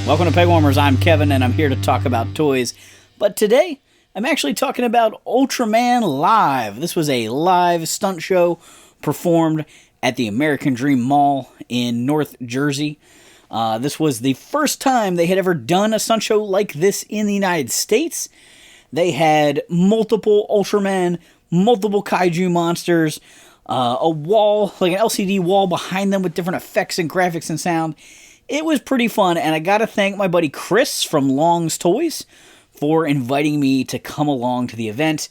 Welcome to Pegwarmers, I'm Kevin, and I'm here to talk about toys. But today, I'm actually talking about Ultraman Live. This was a live stunt show performed at the American Dream Mall in North Jersey. This was the first time they had ever done a stunt show like this in the United States. They had multiple Ultraman, multiple kaiju monsters, a wall, like an LCD wall behind them with different effects and graphics and sound. It was pretty fun, and I gotta thank my buddy Chris from Long's Toys for inviting me to come along to the event.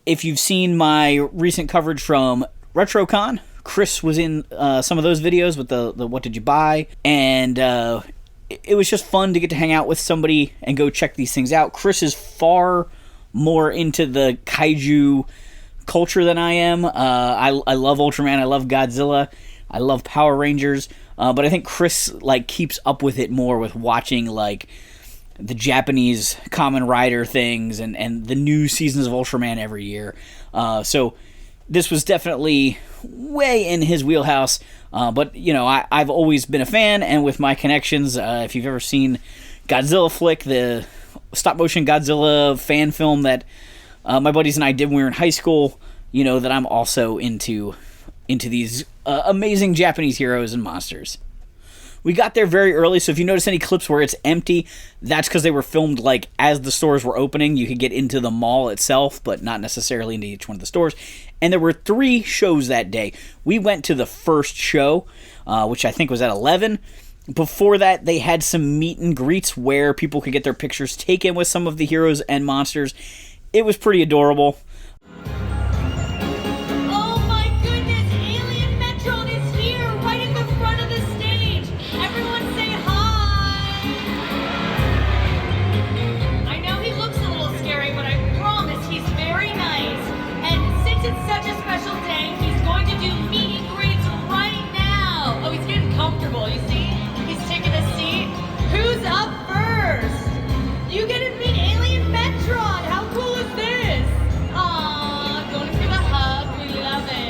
If you've seen my recent coverage from RetroCon, Chris was in some of those videos with the What Did You Buy, and it was just fun to get to hang out with somebody and go check these things out. Chris is far more into the kaiju culture than I am. I love Ultraman, I love Godzilla, I love Power Rangers, but I think Chris keeps up with it more with watching the Japanese Kamen Rider things and the new seasons of Ultraman every year. So this was definitely way in his wheelhouse, but I've always been a fan, and with my connections, if you've ever seen Godzilla Flick, the stop-motion Godzilla fan film that my buddies and I did when we were in high school, you know that I'm also into these amazing Japanese heroes and monsters. We got there very early, so if you notice any clips where it's empty, that's because they were filmed as the stores were opening. You could get into the mall itself, but not necessarily into each one of the stores. And there were 3 shows that day. We went to the first show, which I think was at 11. Before that, they had some meet and greets where people could get their pictures taken with some of the heroes and monsters. It was pretty adorable.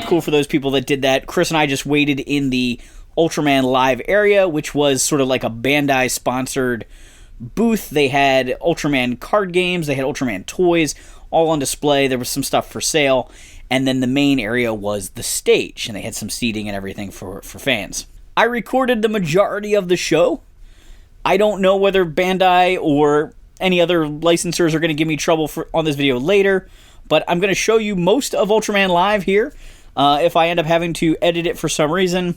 Cool for those people that did that. Chris and I just waited in the Ultraman Live area, which was sort of like a Bandai sponsored booth. They had Ultraman card games, they had Ultraman toys, all on display. There was some stuff for sale, and then the main area was the stage, and they had some seating and everything for fans. I recorded the majority of the show. I don't know whether Bandai or any other licensors are going to give me trouble on this video later, but I'm going to show you most of Ultraman Live here. If I end up having to edit it for some reason,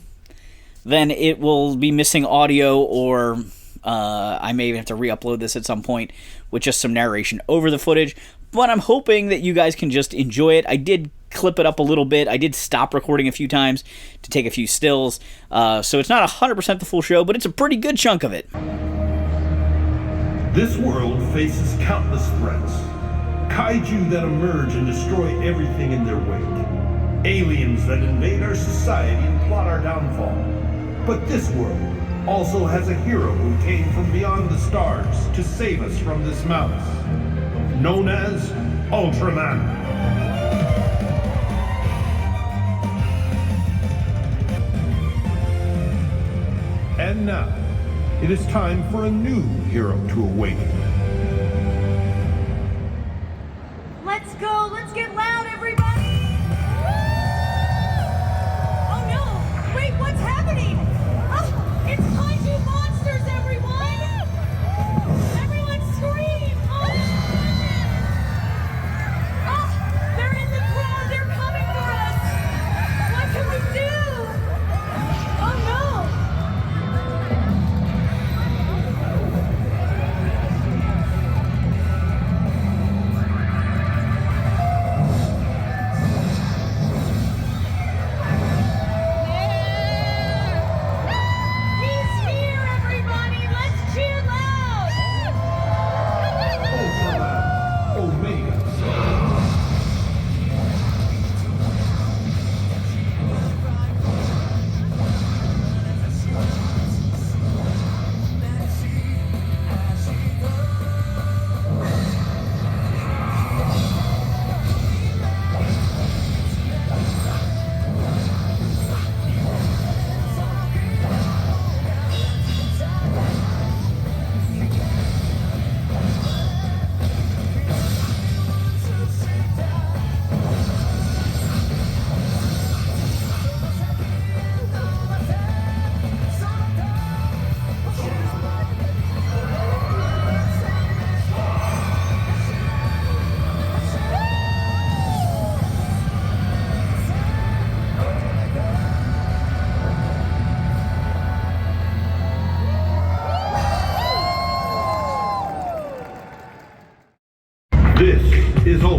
then it will be missing audio, or I may even have to re-upload this at some point with just some narration over the footage. But I'm hoping that you guys can just enjoy it. I did clip it up a little bit. I did stop recording a few times to take a few stills. So it's not 100% the full show, but it's a pretty good chunk of it. This world faces countless threats. Kaiju that emerge and destroy everything in their wake. Aliens that invade our society and plot our downfall. But this world also has a hero who came from beyond the stars to save us from this mouse, known as Ultraman. And now, it is time for a new hero to awaken. Let's go! Let's get loud, everybody! What's happening? Oh, it's kaiju monsters, everyone! Everyone scream! Oh, they're in the crowd. They're coming for us. What can we do? Oh no!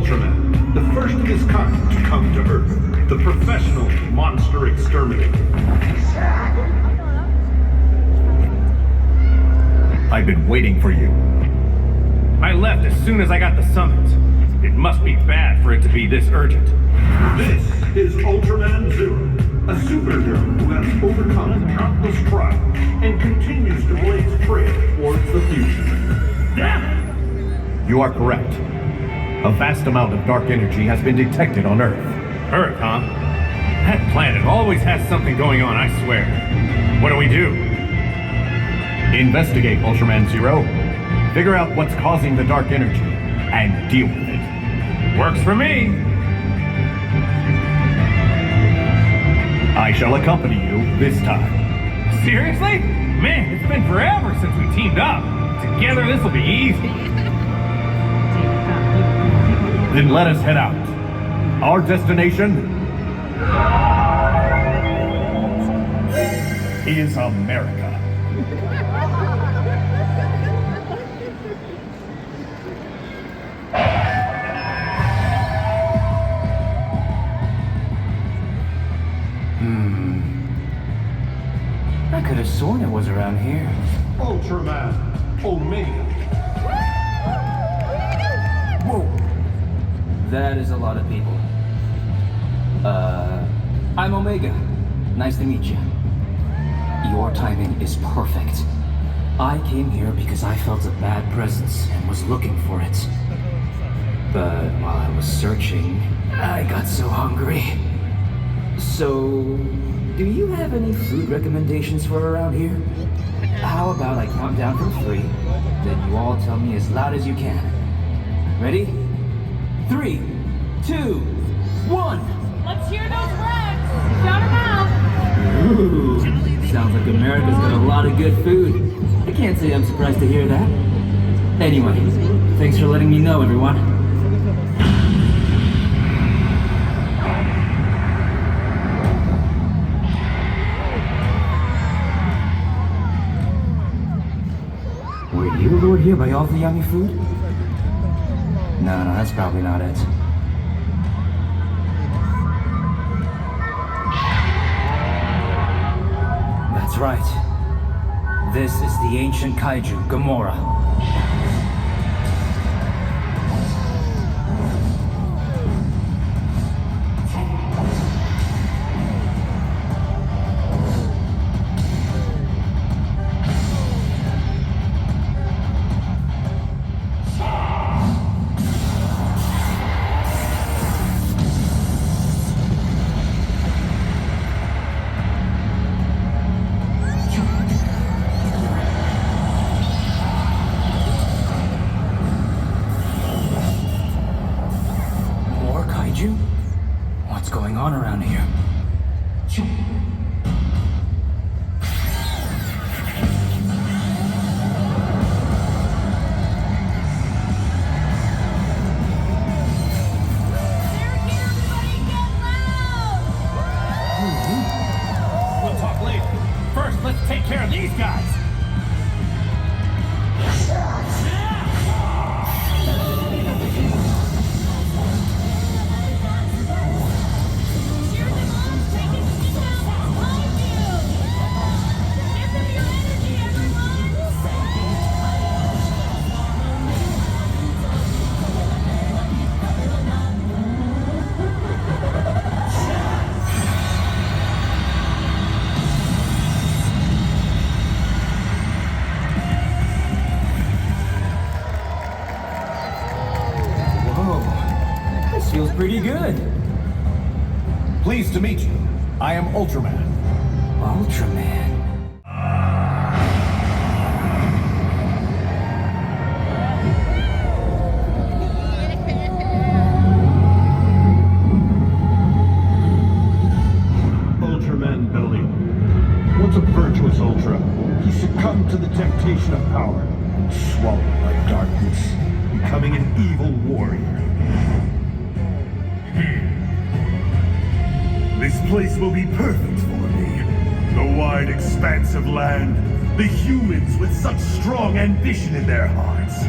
Ultraman, the first of his kind to come to Earth, the professional monster exterminator. I've been waiting for you. I left as soon as I got the summons. It must be bad for it to be this urgent. This is Ultraman Zero, a superhero who has overcome countless trials and continues to blaze trail towards the future. You are correct. A vast amount of dark energy has been detected on Earth. Earth, huh? That planet always has something going on, I swear. What do we do? Investigate, Ultraman Zero. Figure out what's causing the dark energy and deal with it. Works for me. I shall accompany you this time. Seriously? Man, it's been forever since we teamed up. Together, this will be easy. Then let us head out. Our destination is America. I could have sworn it was around here. Ultraman Omega. Whoa! That is a lot of people. I'm Omega. Nice to meet you. Your timing is perfect. I came here because I felt a bad presence and was looking for it. But while I was searching, I got so hungry. So, do you have any food recommendations for around here? How about I count down from 3, then you all tell me as loud as you can. Ready? 3, 2, 1! Let's hear those reps. Shout them out. Ooh, sounds like America's got a lot of good food. I can't say I'm surprised to hear that. Anyway, thanks for letting me know, everyone. Were you lured here by all the yummy food? No, that's probably not it. That's right. This is the ancient kaiju, Gamora. What's going on around here? We'll talk later. First, let's take care of these guys. Feels pretty good. Pleased to meet you. I am Ultraman. Ultraman? Ultraman Belly. Once a virtuous Ultra, he succumbed to the temptation of power and swallowed by darkness, becoming an evil warrior. This place will be perfect for me. The wide expanse of land, the humans with such strong ambition in their hearts.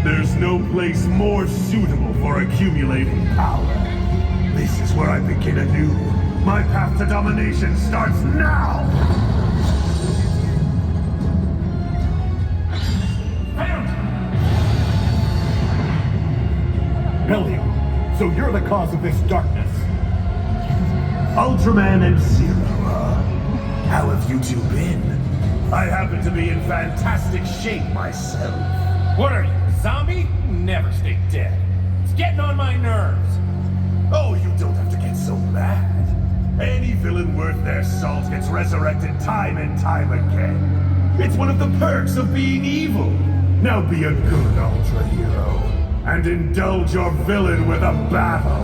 There's no place more suitable for accumulating power. This is where I begin anew. My path to domination starts now! Billiam, so you're the cause of this darkness. Ultraman and Zero, how have you two been? I happen to be in fantastic shape myself. What are you, a zombie? Never stay dead. It's getting on my nerves. Oh, you don't have to get so mad. Any villain worth their salt gets resurrected time and time again. It's one of the perks of being evil. Now be a good Ultra Hero, and indulge your villain with a battle.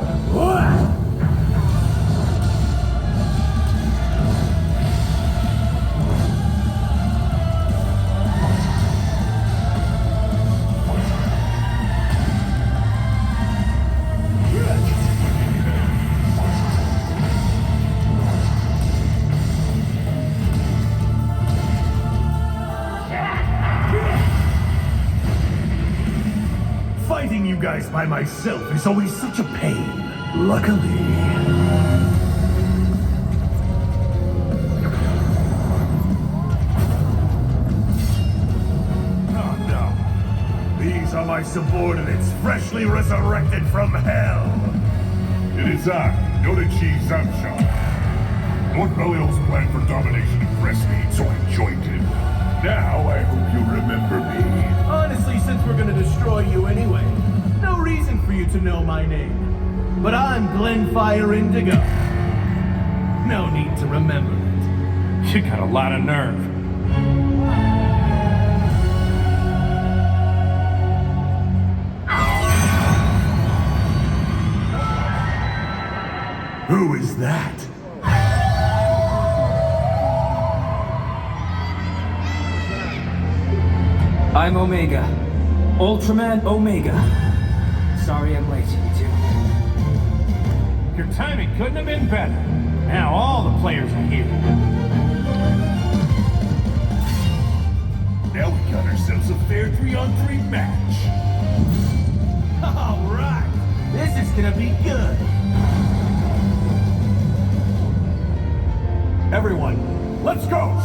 Fighting you guys by myself is always such a pain. Luckily... Oh no. These are my subordinates, freshly resurrected from hell. It is I, Yodachi Zamshan. Lord Belial's plan for domination impressed me, so I joined him. Now I hope you remember me. Honestly, since we're gonna destroy you anyway, no reason for you to know my name. But I'm Glenfire Indigo. No need to remember it. You got a lot of nerve. Who is that? I'm Omega. Ultraman Omega. Sorry I'm late, you two. Your timing couldn't have been better. Now all the players are here. Now we got ourselves a fair 3-on-3 match. Alright, this is gonna be good. Everyone, let's go!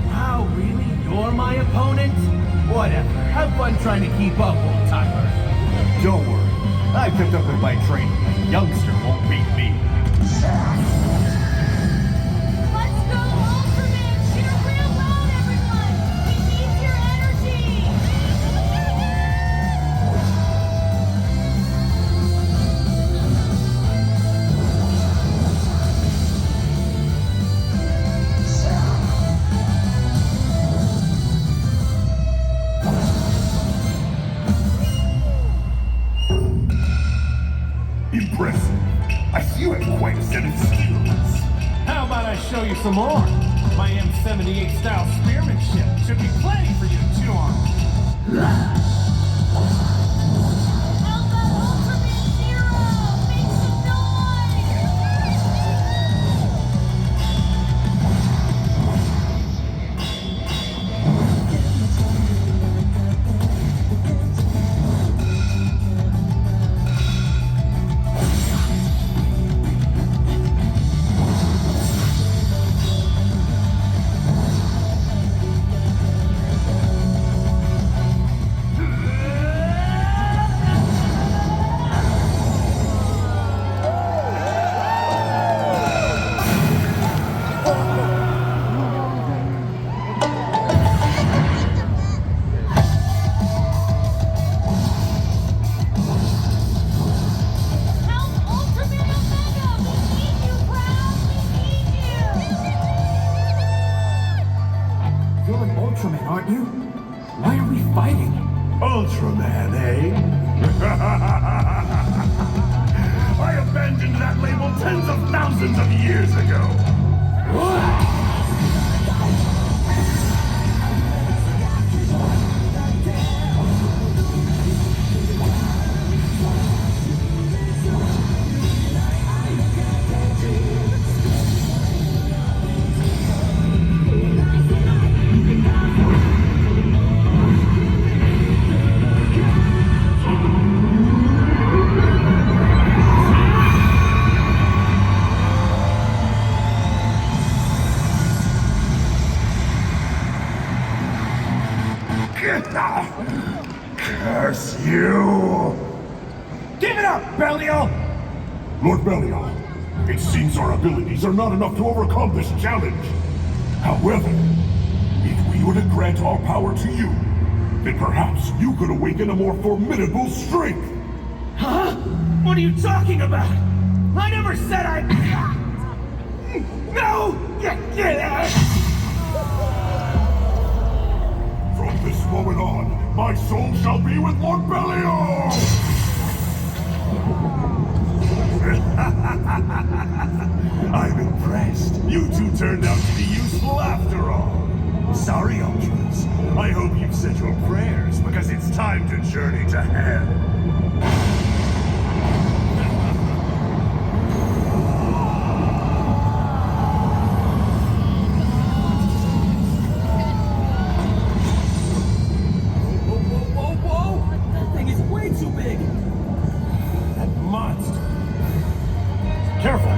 Wow, really? You're my opponent? Whatever. Have fun trying to keep up, old timer. Don't worry, I picked up with my training. A youngster won't beat me. Let's go, Ultraman! Cheer real loud, everyone! We need your energy! Impressive. I see you have quite a set of skills. How about I show you some more? My M78 style spearmanship should be plenty for you to chew on. How about Ultraman Zero? Make some noise! Help Ultraman Omega! We need you, Proud! We need you! You're an Ultraman, aren't you? Why are we fighting? Ultraman, eh? I abandoned that label tens of thousands of years ago. Curse you! Give it up, Belial! Lord Belial, it seems our abilities are not enough to overcome this challenge. However, if we were to grant our power to you, then perhaps you could awaken a more formidable strength. Huh? What are you talking about? I never said I... No! From this moment on, my soul shall be with Lord Belial! I'm impressed. You two turned out to be useful after all. Sorry, Ultras. I hope you've said your prayers, because it's time to journey to hell. Whoa! That thing is way too big! That monster. Careful.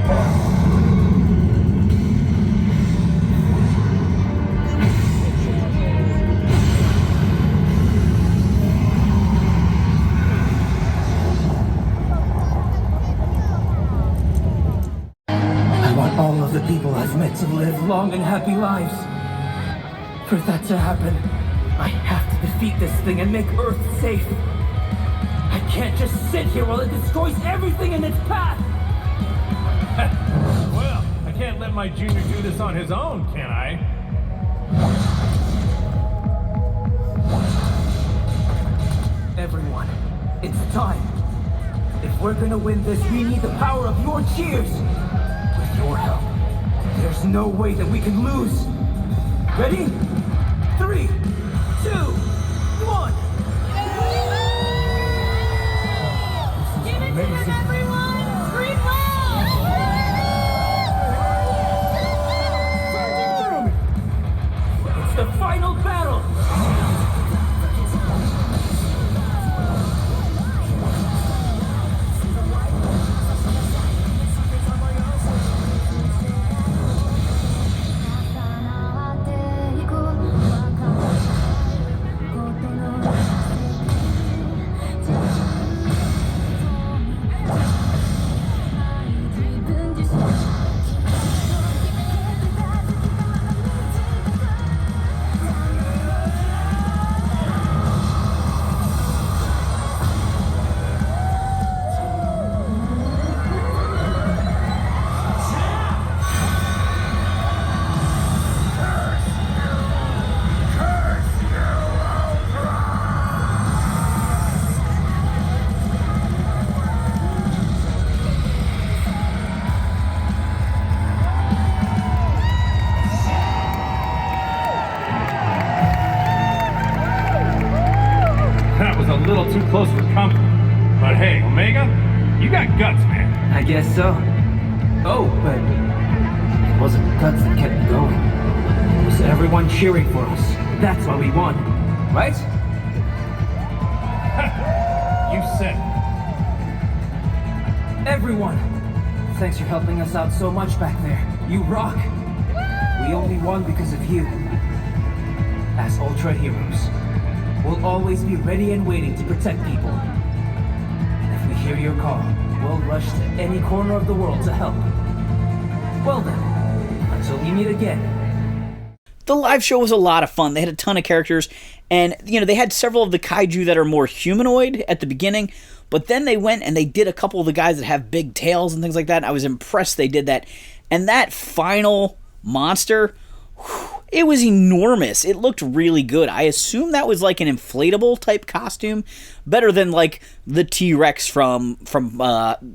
I want all of the people I've met to live long and happy lives. For that to happen, I have to defeat this thing and make Earth safe. I can't just sit here while it destroys everything in its path! Well, I can't let my junior do this on his own, can I? Everyone, it's time. If we're gonna win this, we need the power of your cheers. With your help, there's no way that we can lose. Ready? 3, 2, 1. Give it to him, everyone! Scream loud! It's the final battle. That was a little too close for comfort. But hey, Omega, you got guts, man. I guess so. Oh, but it wasn't guts that kept me going. It was everyone cheering for us. That's why we won. Right? You said it. Everyone! Thanks for helping us out so much back there. You rock! We only won because of you. As Ultra Heroes, we'll always be ready and waiting to protect people. And if we hear your call, we'll rush to any corner of the world to help. Well then, until we meet again. The live show was a lot of fun. They had a ton of characters, and they had several of the kaiju that are more humanoid at the beginning, but then they went and they did a couple of the guys that have big tails and things like that. And I was impressed they did that. And that final monster, it was enormous. It looked really good. I assume that was like an inflatable type costume, better than like the T-Rex from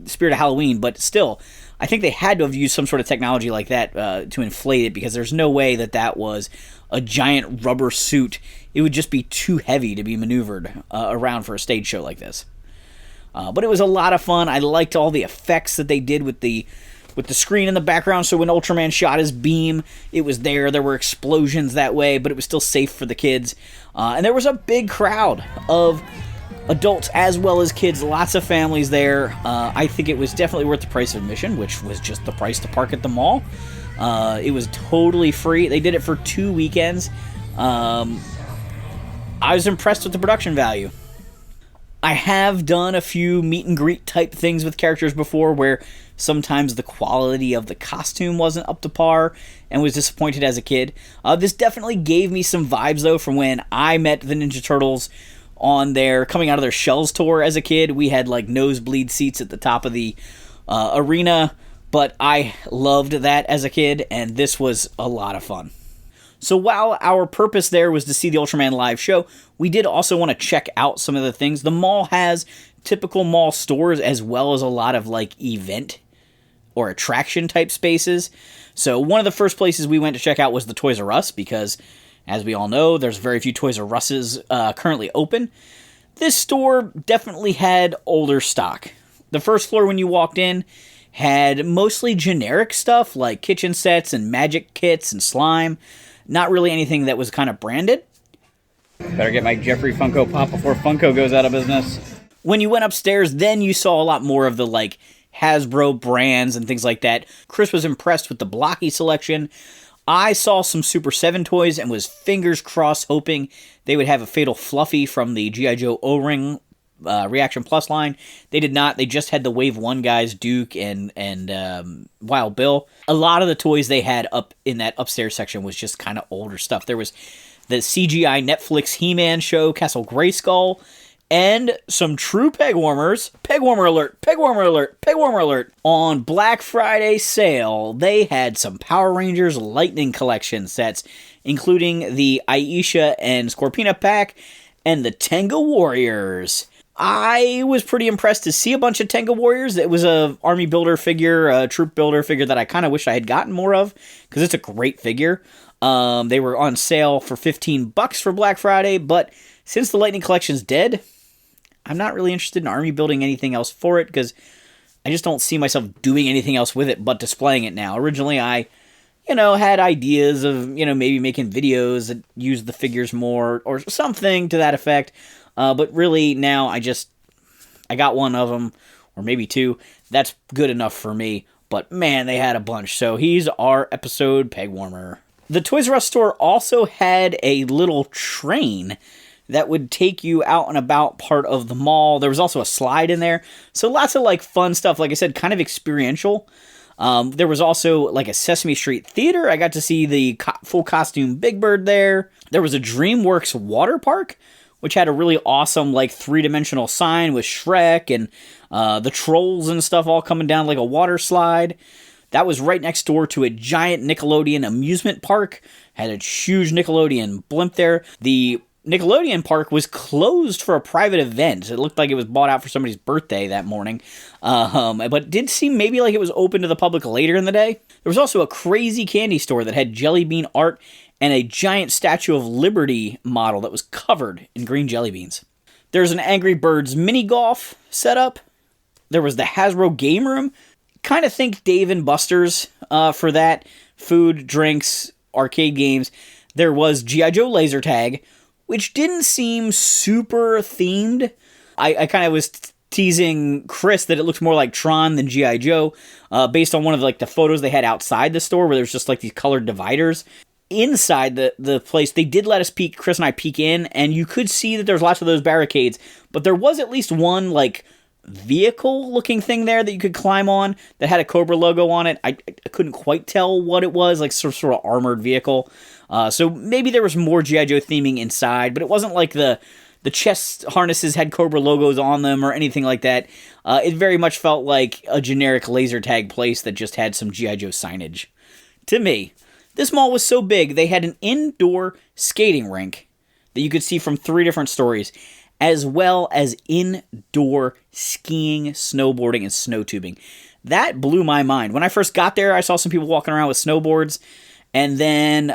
Spirit of Halloween, but still, I think they had to have used some sort of technology like that to inflate it, because there's no way that was a giant rubber suit. It would just be too heavy to be maneuvered around for a stage show like this. But it was a lot of fun. I liked all the effects that they did with the screen in the background, so when Ultraman shot his beam, it was there. There were explosions that way, but it was still safe for the kids. And there was a big crowd of adults as well as kids, lots of families there. I think it was definitely worth the price of admission, which was just the price to park at the mall. It was totally free. They did it for 2 weekends. I was impressed with the production value. I have done a few meet and greet type things with characters before where sometimes the quality of the costume wasn't up to par and was disappointed as a kid. This definitely gave me some vibes though from when I met the Ninja Turtles on their coming out of their Shells tour as a kid. We had like nosebleed seats at the top of the arena, but I loved that as a kid, and this was a lot of fun. So while our purpose there was to see the Ultraman live show, we did also want to check out some of the things. The mall has typical mall stores as well as a lot of like event or attraction type spaces. So one of the first places we went to check out was the Toys R Us because, as we all know, there's very few Toys R Us's currently open. This store definitely had older stock. The first floor when you walked in had mostly generic stuff like kitchen sets and magic kits and slime. Not really anything that was kind of branded. Better get my Jeffrey Funko Pop before Funko goes out of business. When you went upstairs, then you saw a lot more of the like Hasbro brands and things like that. Chris was impressed with the blocky selection. I saw some Super 7 toys and was fingers crossed hoping they would have a Fatal Fluffy from the G.I. Joe O-Ring Reaction Plus line. They did not. They just had the Wave 1 guys, Duke and Wild Bill. A lot of the toys they had up in that upstairs section was just kind of older stuff. There was the CGI Netflix He-Man show, Castle Grayskull, and some true Pegwarmers. Pegwarmer alert, Pegwarmer alert, Pegwarmer alert. On Black Friday sale, they had some Power Rangers Lightning Collection sets, including the Aisha and Scorpina pack and the Tenga Warriors. I was pretty impressed to see a bunch of Tenga Warriors. It was a army builder figure, a troop builder figure that I kind of wish I had gotten more of, because it's a great figure. They were on sale for $15 for Black Friday, but since the Lightning Collection's dead, I'm not really interested in army building anything else for it, because I just don't see myself doing anything else with it but displaying it now. Originally, I had ideas of, maybe making videos that use the figures more, or something to that effect. But really, now I got one of them, or maybe two. That's good enough for me. But man, they had a bunch. So he's our episode Pegwarmer. The Toys R Us store also had a little train that would take you out and about part of the mall. There was also a slide in there. So lots of like fun stuff. Like I said, kind of experiential. There was also like a Sesame Street theater. I got to see the full costume Big Bird there. There was a DreamWorks water park, which had a really awesome, like, three-dimensional sign with Shrek and the trolls and stuff all coming down like a water slide. That was right next door to a giant Nickelodeon amusement park. Had a huge Nickelodeon blimp there. The Nickelodeon park was closed for a private event. It looked like it was bought out for somebody's birthday that morning. But it did seem maybe like it was open to the public later in the day. There was also a crazy candy store that had jelly bean art and a giant Statue of Liberty model that was covered in green jelly beans. There's an Angry Birds mini golf setup. There was the Hasbro game room. Kind of think Dave and Buster's for that. Food, drinks, arcade games. There was G.I. Joe laser tag, which didn't seem super themed. I kind of was teasing Chris that it looks more like Tron than G.I. Joe, based on one of the photos they had outside the store where there's just like these colored dividers. Inside the place, they did let us peek, Chris and I peek in, and you could see that there's lots of those barricades, but there was at least one, vehicle-looking thing there that you could climb on that had a Cobra logo on it. I couldn't quite tell what it was, sort of armored vehicle. So maybe there was more G.I. Joe theming inside, but it wasn't like the chest harnesses had Cobra logos on them or anything like that. It very much felt like a generic laser tag place that just had some G.I. Joe signage. To me. This mall was so big, they had an indoor skating rink that you could see from 3 different stories, as well as indoor skiing, snowboarding, and snow tubing. That blew my mind. When I first got there, I saw some people walking around with snowboards, and then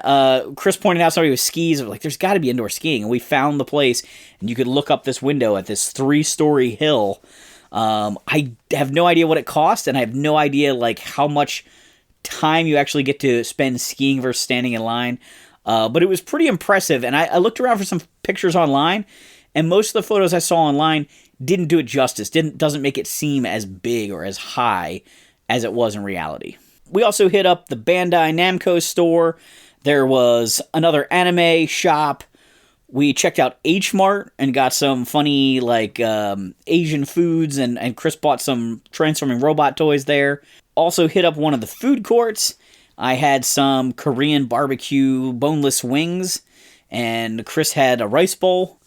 Chris pointed out somebody with skis. I was like, there's got to be indoor skiing, and we found the place, and you could look up this window at this 3-story hill. I have no idea what it cost, and I have no idea how much time you actually get to spend skiing versus standing in line, but it was pretty impressive. And I looked around for some pictures online, and most of the photos I saw online didn't do it justice, doesn't make it seem as big or as high as it was in reality. We also hit up the Bandai Namco store. There was another anime shop, We checked out H Mart and got some funny, like, Asian foods, and Chris bought some transforming robot toys there. Also hit up one of the food courts. I had some Korean barbecue boneless wings, and Chris had a rice bowl.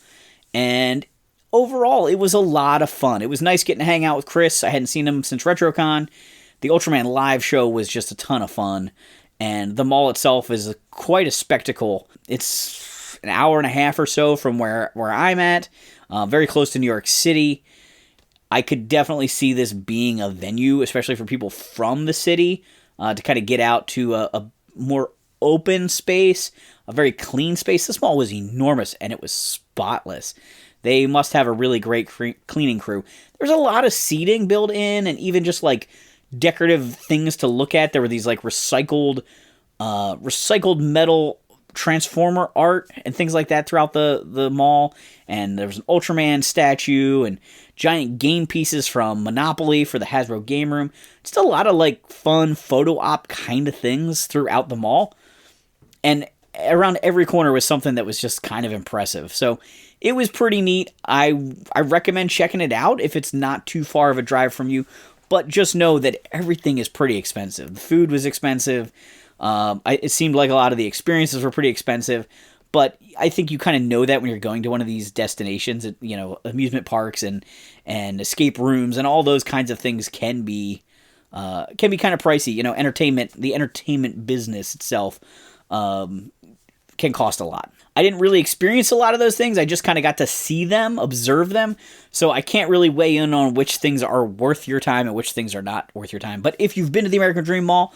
And overall, it was a lot of fun. It was nice getting to hang out with Chris. I hadn't seen him since RetroCon. The Ultraman live show was just a ton of fun. And the mall itself is quite a spectacle. It's an hour and a half or so from where I'm at. Very close to New York City. I could definitely see this being a venue, especially for people from the city, to kind of get out to a more open space, a very clean space. This mall was enormous, and it was spotless. They must have a really great cleaning crew. There's a lot of seating built in, and even just like decorative things to look at. There were these like recycled metal transformer art and things like that throughout the mall. And there was an Ultraman statue and giant game pieces from Monopoly for the Hasbro game room. Just a lot of like fun photo op kind of things throughout the mall. And around every corner was something that was just kind of impressive. So it was pretty neat. I recommend checking it out if it's not too far of a drive from you. But just know that everything is pretty expensive. The food was expensive. It seemed like a lot of the experiences were pretty expensive. But I think you kind of know that when you're going to one of these destinations, amusement parks and escape rooms and all those kinds of things can be kind of pricey. The entertainment business itself can cost a lot. I didn't really experience a lot of those things. I just kind of got to see them, observe them. So I can't really weigh in on which things are worth your time and which things are not worth your time. But if you've been to the American Dream Mall,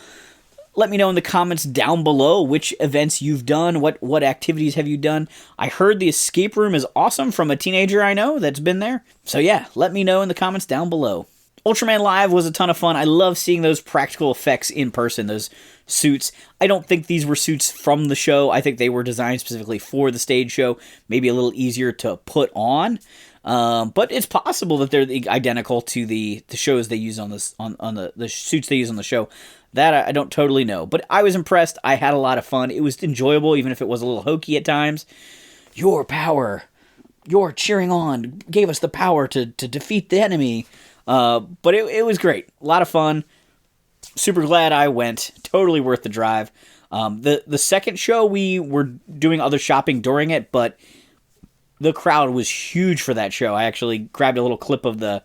let me know in the comments down below which events you've done, what activities have you done. I heard the escape room is awesome from a teenager I know that's been there. So yeah, let me know in the comments down below. Ultraman Live was a ton of fun. I love seeing those practical effects in person, those suits. I don't think these were suits from the show. I think they were designed specifically for the stage show, maybe a little easier to put on. But it's possible that they're identical to the shows they use on this on the suits they use on the show. That I don't totally know. But I was impressed. I had a lot of fun. It was enjoyable, even if it was a little hokey at times. Your power, your cheering on, gave us the power to defeat the enemy. But it was great. A lot of fun. Super glad I went. Totally worth the drive. The second show, we were doing other shopping during it, but the crowd was huge for that show. I actually grabbed a little clip of the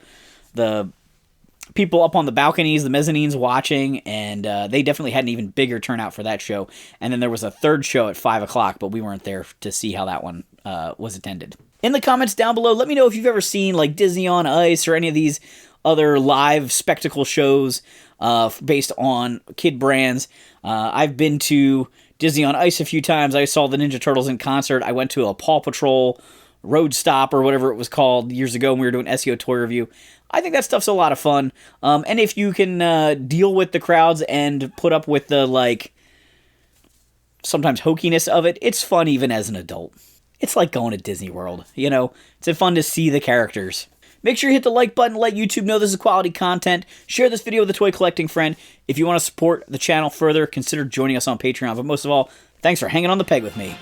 people up on the balconies, the mezzanines watching, and they definitely had an even bigger turnout for that show. And then there was a third show at 5 o'clock, but we weren't there to see how that one was attended. In the comments down below, let me know if you've ever seen like Disney on Ice or any of these other live spectacle shows based on kid brands. I've been to Disney on Ice a few times. I saw the Ninja Turtles in concert. I went to a Paw Patrol Road Stop or whatever it was called years ago when we were doing SEO toy review. I think that stuff's a lot of fun. And if you can deal with the crowds and put up with the like sometimes hokiness of it, it's fun even as an adult. It's like going to Disney World, It's fun to see the characters. Make sure you hit the like button, let YouTube know this is quality content. Share this video with a toy collecting friend. If you want to support the channel further, consider joining us on Patreon. But most of all, thanks for hanging on the peg with me.